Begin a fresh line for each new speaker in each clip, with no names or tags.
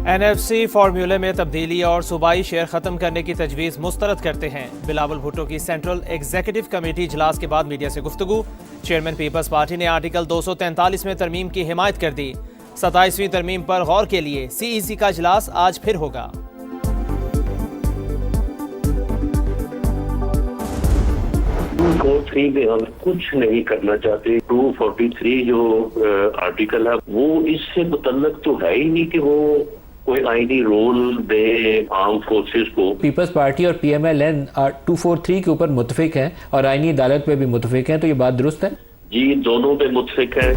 NFC फार्मूले में तब्दीली और सूबाई शेयर खत्म करने की तजवीज़ मुस्तरद करते हैं। बिलावल भुट्टो की सेंट्रल एग्जीक्यूटिव कमेटी इजलास के बाद मीडिया से गुफ्तगू। चेयरमैन पीपल्स पार्टी ने आर्टिकल 243 में तरमीम की हिमायत कर दी। 27वीं तरमीम पर गौर के लिए CEC का इजलास आज फिर होगा।
में हम कुछ नहीं करना चाहते। 243 जो आर्टिकल है वो इससे मुतल्लक तो है ही नहीं कि वो कोई आईनी रोल दे आर्म फोर्सेस को।
पीपल्स पार्टी और PMLN 243 के ऊपर मुतफिक हैं और आईनी अदालत पे भी मुतफिक हैं, तो ये बात दुरुस्त है?
जी, दोनों पे मुतफिक है।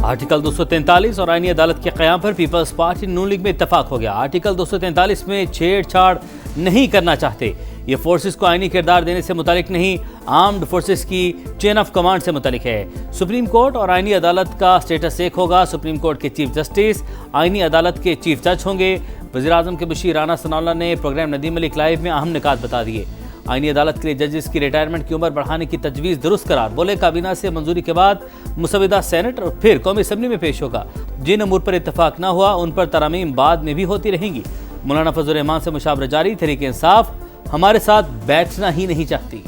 आर्टिकल 243 और आईनी अदालत के क़याम पर पीपल्स पार्टी नून लीग में इत्तफाक हो गया। आर्टिकल 243 में छेड़छाड़ नहीं करना चाहते। ये फोर्सेस को आईनी किरदार देने से मुतालिक नहीं, आर्म्ड फोर्सेस की चेन ऑफ कमांड से मुतालिक है। सुप्रीम कोर्ट और आईनी अदालत का स्टेटस एक होगा। सुप्रीम कोर्ट के चीफ जस्टिस आईनी अदालत के चीफ जज होंगे। वज़ीर-ए-आज़म के मुशीर राना सनाउल्लाह ने प्रोग्राम नदीम मलिक लाइव में अहम निकात बता दिए। आईनी अदालत के लिए जजेस की रिटायरमेंट की उम्र बढ़ाने की तजवीज़ दुरुस्त करार। बोले काबीना से मंजूरी के बाद मुसविदा सेनेट और फिर कौमी असम्बली में पेश होगा। जिन अमूर पर इत्तफाक न हुआ उन पर तरमीम बाद में भी होती रहेंगी। मौलाना फजल रहमान से मुशावरत जारी। तहरीक इंसाफ हमारे साथ बैठना ही नहीं चाहती।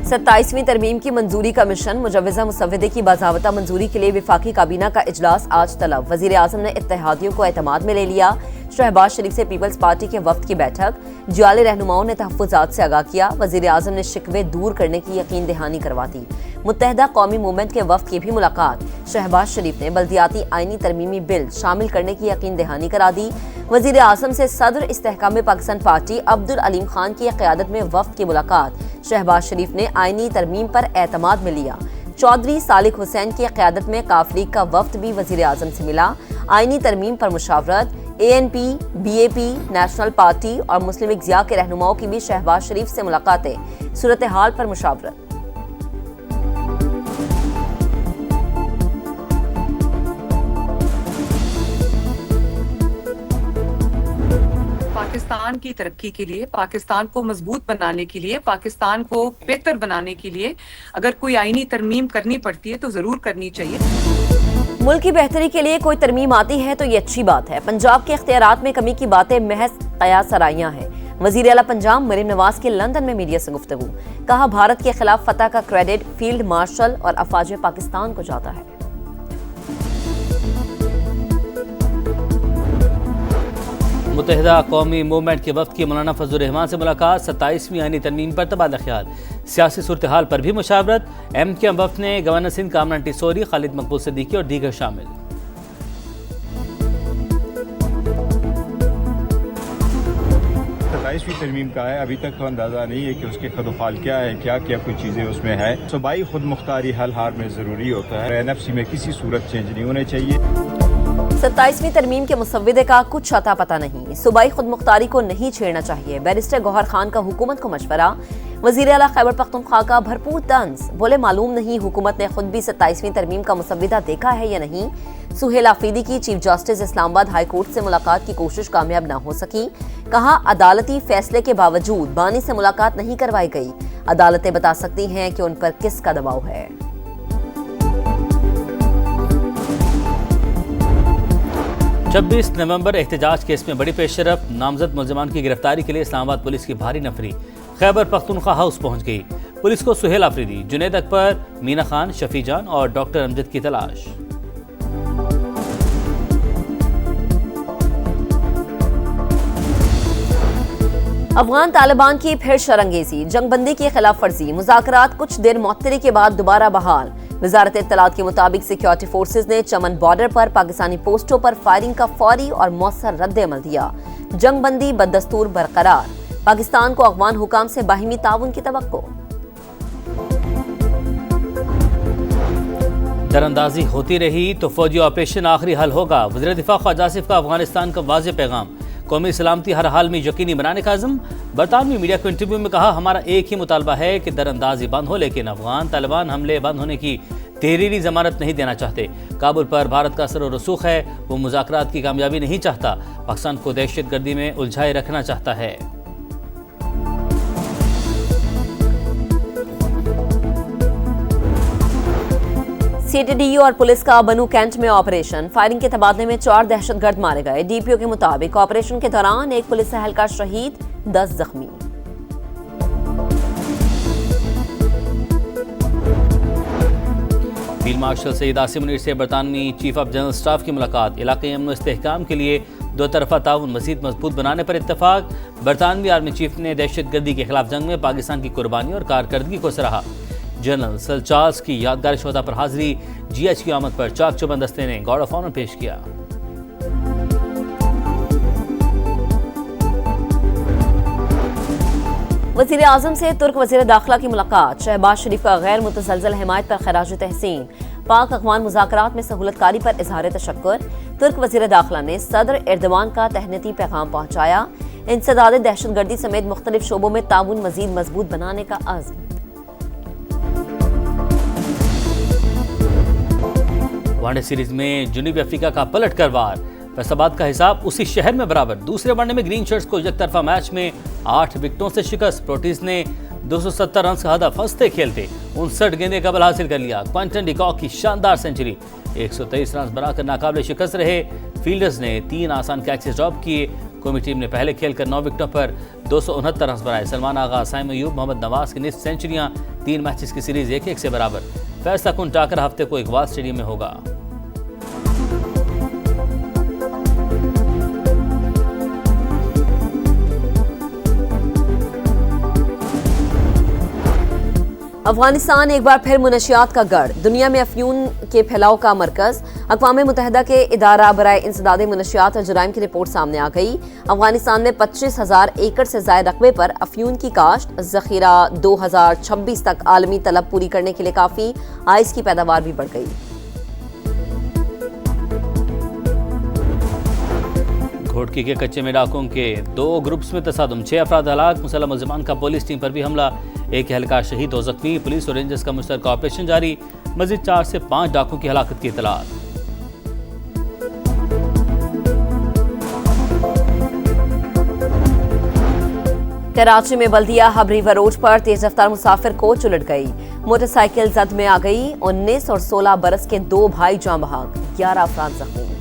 सत्ताईसवीं तरमीम की मंजूरी का मिशन। मुजव्वज़ा मुसव्वदे की बाज़ाबता मंजूरी के लिए विफाकी काबीना का इजलास आज तलब। वज़ीर-ए-आज़म ने इत्तेहादियों को एतमाद में ले लिया। शहबाज शरीफ से पीपल्स पार्टी के वफ्द की बैठक। जाले रहनुमाओं ने तहफ़्फ़ुज़ात से आगाह किया। वज़ीर-ए-आज़म ने शिकवे दूर करने की यकीन दहानी करवा दी। मुत्तहदा कौमी मूवमेंट के वफ्द की भी मुलाकात। शहबाज शरीफ ने बल्दियाती आईनी तरमीमी बिल शामिल करने की यकीन दहानी करा दी। वज़ीर-ए-आज़म से सदर इस्तेहकाम पाकिस्तान पार्टी अब्दुल अलीम खान की क़यादत में वफ्द की मुलाकात। शहबाज शरीफ ने आईनी तरमीम पर एतमाद में लिया। चौधरी सालिक हुसैन की क़यादत में काफ लीग का वफ्द भी वज़ीर-ए-आज़म से मिला। आईनी तरमीम पर मुशावरत। ANP, BAP, नेशनल पार्टी और मुस्लिम लीग ज़िया के रहनुमाओं की भी शहबाज शरीफ से मुलाकातें। सूरत हाल पर मुशावरत।
पाकिस्तान की तरक्की के लिए, पाकिस्तान को मजबूत बनाने के लिए, पाकिस्तान को बेहतर बनाने के लिए अगर कोई आईनी तरमीम करनी पड़ती है तो जरूर करनी चाहिए।
मुल्क की बेहतरी के लिए कोई तरमीम आती है तो ये अच्छी बात है। पंजाब के इख्तियारात में कमी की बातें महज कयास सराइयां हैं। वज़ीर आला पंजाब मरीम नवाज की लंदन में मीडिया से गुफ्तगू। कहा, भारत के खिलाफ फतह का क्रेडिट फील्ड मार्शल और अफवाज पाकिस्तान को जाता है।
मुत्तहिदा कौमी मूवमेंट के वफ्द की मौलाना फजल रहमान से मुलाकात। 27वीं आईनी तरमीम पर तबादला ख्याल। सियासी सूरत हाल पर भी मुशावरत। MKM वफ्द ने गवर्नर सिंध कामरान टिसोरी, खालिद मकबूल सिद्दीकी और दीगर शामिल।
27वीं तरमीम का है, अभी तक तो अंदाजा नहीं है कि उसके खदोफाल क्या है, क्या क्या कुछ चीजें उसमें है। सूबाई खुद मुख्तारी हल हाल में जरूरी होता है। NFC में किसी सूरत चेंज नहीं होने चाहिए।
27वीं तरमीम के मुसव्विदे का कुछ अता पता नहीं। सूबाई खुद मुख्तारी को नहीं छेड़ना चाहिए। बैरिस्टर गौहर खान का हुकूमत को मशवरा। वज़ीर आला खैबर पख्तूनख्वा का भरपूर तंज। बोले, मालूम नहीं हुकूमत ने खुद भी 27वीं तरमीम का मुसव्विदा देखा है या नहीं। सुहेल आफरीदी की chief justice Islamabad high court से मुलाकात की कोशिश कामयाब न हो सकी। कहा, अदालती फैसले के बावजूद बानी से मुलाकात नहीं करवाई गई। अदालतें बता सकती हैं कि उन पर किसका दबाव है।
26 नवंबर एहतजाज केस में बड़ी पेशरफ। नामजद मुलजमान की गिरफ्तारी के लिए इस्लामाबाद पुलिस की भारी नफरी खैबर पख्तूनख्वा हाउस पहुंच गई। पुलिस को सुहेल आफरीदी, जुनैद अकबर, मीना खान, शफी जान और डॉक्टर अमजद की तलाश।
अफगान तालिबान की फिर शरंगेजी। जंगबंदी की खिलाफ वर्जी। मुज़ाकरात कुछ देर मुअत्तली के बाद दोबारा बहाल। वज़ारत इत्तलात के मुताबिक सिक्योरिटी फोर्सेज ने चमन बॉर्डर पर पाकिस्तानी पोस्टों पर फायरिंग का फौरी और मौसर रद्द अमल दिया। जंगबंदी बदस्तूर बरकरार। पाकिस्तान को अफगान हुकाम से बाहिमी ताउन की तवक्को।
दरअंदाजी होती रही तो फौजी ऑपरेशन आखिरी हल होगा। वज़ीर दिफा ख्वाजा आसिफ का अफगानिस्तान का वाज़ेह पैगाम। कौमी सलामती हर हाल में यकीनी बनाने का अज़्म। बरतानवी मीडिया को इंटरव्यू में कहा, हमारा एक ही मुतालबा है कि दरअंदाजी बंद हो, लेकिन अफगान तालिबान हमले बंद होने की तहरीरी जमानत नहीं देना चाहते। काबुल पर भारत का असर और रसूख है। वो मुज़ाकरात की कामयाबी नहीं चाहता। पाकिस्तान को दहशत गर्दी में उलझाए रखना चाहता है।
सीटीडीयू और पुलिस का बनू कैंट में ऑपरेशन। फायरिंग के तबादले में 4 दहशतगर्द मारे गए। डीपीओ के मुताबिक ऑपरेशन के दौरान एक पुलिस एहलकार शहीद, 10 जख्मी।
फील्ड मार्शल सईद आसिम मुनीर से बरतानवी चीफ ऑफ जनरल स्टाफ की मुलाकात। इलाके अमन इस्तेहकाम के लिए दो तरफा ताउन मजीद मजबूत बनाने पर इत्तफाक। बरतानवी आर्मी चीफ ने दहशतगर्दी के खिलाफ जंग में पाकिस्तान की कुर्बानी और कारकर्दगी को सराहा। जनरल सर चार्ल्स की यादगार शोधा पर हाजिरी। जीएच की आमद पर चाक चौबंद दस्ते ने गार्ड ऑफ ऑनर पेश किया।
वज़ीर आज़म से तुर्क वज़ीर दाखिला की मुलाकात। शहबाज शरीफ का गैर मुतसलसल हिमायत पर खराज तहसीन। पाक अफ़गान मुज़ाकरात में सहूलतकारी पर इजहार तशक्कुर। तुर्क वज़ीर दाखिला ने सदर एर्दवान का तहनीती पैगाम पहुँचाया। इंसदाद दहशतगर्दी समेत मुख्तलिफ शोबों में ताउन मज़ीद मजबूत बनाने का अज़्म।
वनडे सीरीज में जुनूबी अफ्रीका का पलट कर वार। फैसलाबाद का हिसाब उसी शहर में बराबर। दूसरे वनडे में ग्रीन शर्ट्स को एकतरफा मैच में 8 विकेटों से शिकस्त। प्रोटीज ने 270 रन का हदफ हंसते खेलते 59 गेंदें कबल हासिल कर लिया। क्विंटन डिकॉक की शानदार सेंचुरी। 123 रन बनाकर नाकाबिले शिकस्त रहे। फील्डर्स ने 3 आसान कैचेस ड्रॉप किए। कौमी टीम ने पहले खेलकर 9 विकेटों पर 269 रन बनाए। सलमान आगा, साइम अयूब, मोहम्मद नवाज की निस्फ सेंचुरियां। 3 मैचेस की सीरीज 1-1 से बराबर। फैसला कुन टाकरा हफ्ते को इकबाल स्टेडियम में होगा।
अफगानिस्तान एक बार फिर मुनशियात का गढ़। दुनिया में अफ्यून के फैलाव का मरकज। अक़वाम मुत्तहिदा के इदारा बराए इंसदाद मुनशियात और जराइम की रिपोर्ट सामने आ गई। अफगानिस्तान में 25,000 एकड़ से ज़ायद रकबे पर अफ्यून की काश्त। ज़ख़ीरा 2026 तक आलमी तलब पूरी करने के लिए काफ़ी। आइस की पैदावार भी बढ़ गई।
घोटकी के कच्चे में डाकुओं के 2 ग्रुप्स में तसादुम। 6 अफराद हलाक। मुसल्लम मुल्ज़िमान का पुलिस टीम पर भी हमला। एक एहलकार शहीद, 2 जख्मी। पुलिस और रेंजर्स का मुश्तरका ऑपरेशन जारी। मज़ीद 4 से 5 डाकुओं की हलाकत की इत्तलात।
कराची में बल्दिया हब रिवर रोड पर तेज रफ्तार मुसाफिर कोच उलट गई। मोटरसाइकिल जद में आ गई। 19 और 16 बरस के 2 भाई जाँ बहक, 11 अफराद जख्मी।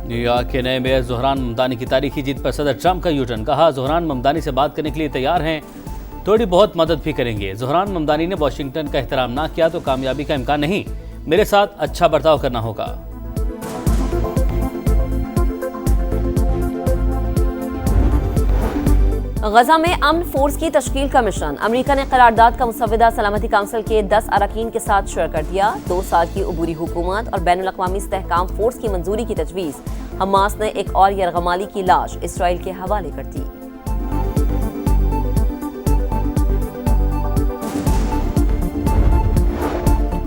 न्यूयॉर्क के नए मेयर ज़ोहरान ममदानी की तारीखी जीत पर सदर ट्रंप का यूटर्न। कहा, ज़ोहरान ममदानी से बात करने के लिए तैयार हैं, थोड़ी बहुत मदद भी करेंगे। ज़ोहरान ममदानी ने वाशिंगटन का एहतराम ना किया तो कामयाबी का इम्कान नहीं। मेरे साथ अच्छा बर्ताव करना होगा।
गजा में अमन फोर्स की तश्कील का मिशन। अमेरिका ने करारदाद का मुसव्वदा सलामती काउंसिल के 10 अरकान के साथ शेयर कर दिया। 2 साल की उबूरी हुकूमत और बैनुल अक़वामी इस्तेहकाम फोर्स की मंजूरी की तजवीज़। हमास ने एक और यरगमाली की लाश इसराइल के हवाले कर दी।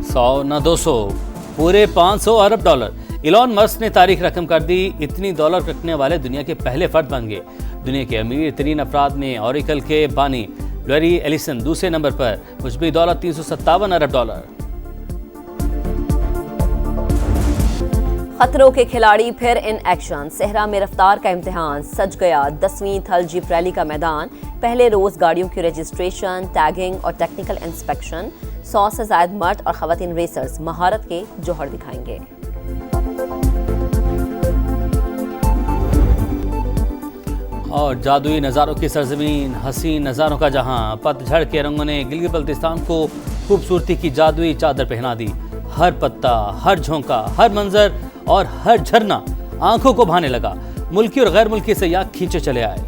$100 न 200, पूरे $500 अरब। इलॉन मस्क ने तारीख रकम कर दी। इतनी डॉलर रखने वाले दुनिया के पहले फर्द बन गए। दुनिया के अमीर तरीन अफराद में ऑरिकल के बानी लैरी एलिसन दूसरे नंबर पर। मुजबी दौलत $357 अरब।
खतरों के खिलाड़ी फिर इन एक्शन। सहरा में रफ्तार का इम्तिहान सज गया। 10वीं थल जीप रैली का मैदान। पहले रोज गाड़ियों की रजिस्ट्रेशन, टैगिंग और टेक्निकल इंस्पेक्शन। 100 से ज्यादा मर्द और खवातीन रेसर्स महारत के जौहर दिखाएंगे।
और जादुई नज़ारों की सरजमीन, हसीन नज़ारों का जहां। पतझड़ के रंगों ने गिलगित बल्तिस्तान को खूबसूरती की जादुई चादर पहना दी। हर पत्ता, हर झोंका, हर मंजर और हर झरना आंखों को भाने लगा। मुल्की और गैर मुल्की सयाह खींचे चले आए।